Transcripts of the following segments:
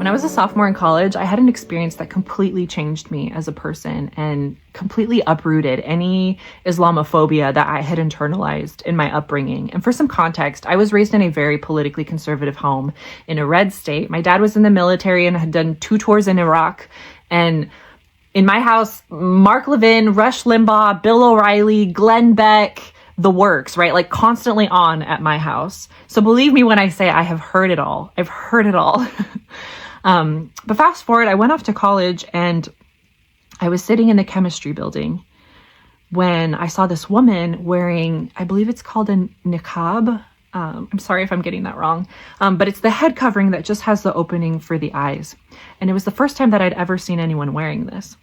I was a sophomore in college, I had an experience that completely changed me as a person and completely uprooted any Islamophobia that I had internalized in my upbringing. And for some context, I was raised in a very politically conservative home in a red state. My dad was in the military and had done 2 tours in Iraq. And in my house, Mark Levin, Rush Limbaugh, Bill O'Reilly, Glenn Beck, the works, right? Like constantly on at my house. So believe me when I say I have heard it all. I've heard it all. But fast forward, I went off to college and I was sitting in the chemistry building when I saw this woman wearing, I believe it's called a niqab. I'm sorry if I'm getting that wrong. But it's the head covering that just has the opening for the eyes. And it was the first time that I'd ever seen anyone wearing this.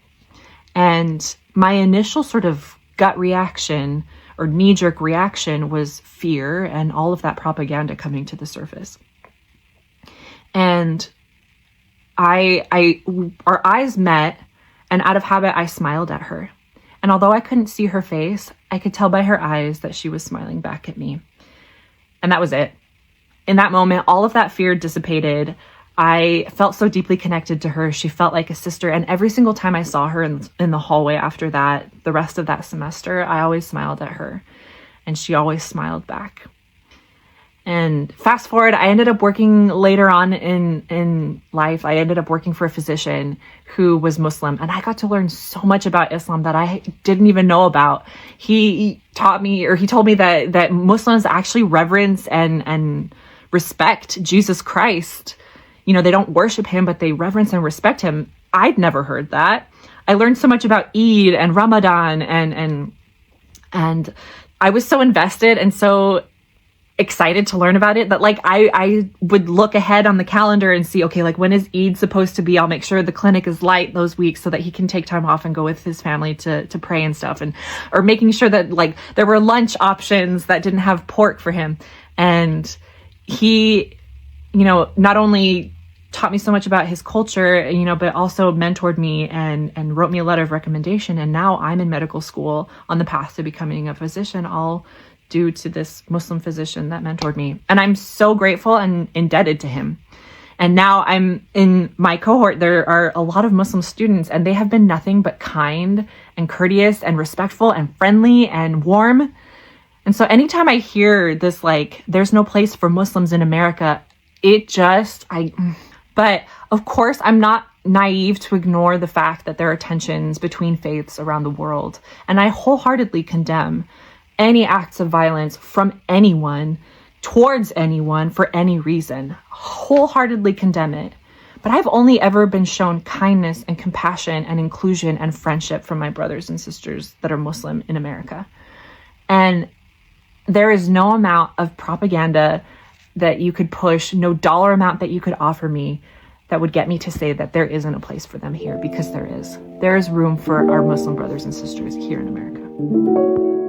And my initial sort of gut reaction or knee-jerk reaction was fear and all of that propaganda coming to the surface. And our eyes met, and out of habit, I smiled at her. And although I couldn't see her face, I could tell by her eyes that she was smiling back at me. And that was it. In that moment, all of that fear dissipated. I felt so deeply connected to her. She felt like a sister. And every single time I saw her in the hallway after that, the rest of that semester, I always smiled at her. And she always smiled back. And fast forward, I ended up working later on in life. I ended up working for a physician who was Muslim. And I got to learn so much about Islam that I didn't even know about. He told me that Muslims actually reverence and respect Jesus Christ. You know, they don't worship him, but they reverence and respect him. I'd never heard that. I learned so much about Eid and Ramadan and I was so invested and so excited to learn about it that like I would look ahead on the calendar and see, okay, like when is Eid supposed to be? I'll make sure the clinic is light those weeks so that he can take time off and go with his family to pray and stuff, or making sure that like there were lunch options that didn't have pork for him. And he, you know, not only taught me so much about his culture, you know, but also mentored me and wrote me a letter of recommendation. And now I'm in medical school on the path to becoming a physician, all due to this Muslim physician that mentored me. And I'm so grateful and indebted to him. And now I'm in my cohort. There are a lot of Muslim students and they have been nothing but kind and courteous and respectful and friendly and warm. And so anytime I hear this, like, there's no place for Muslims in America, but of course, I'm not naive to ignore the fact that there are tensions between faiths around the world. And I wholeheartedly condemn any acts of violence from anyone towards anyone for any reason. Wholeheartedly condemn it. But I've only ever been shown kindness and compassion and inclusion and friendship from my brothers and sisters that are Muslim in America. And there is no amount of propaganda that you could push, no dollar amount that you could offer me that would get me to say that there isn't a place for them here, because there is. There is room for our Muslim brothers and sisters here in America.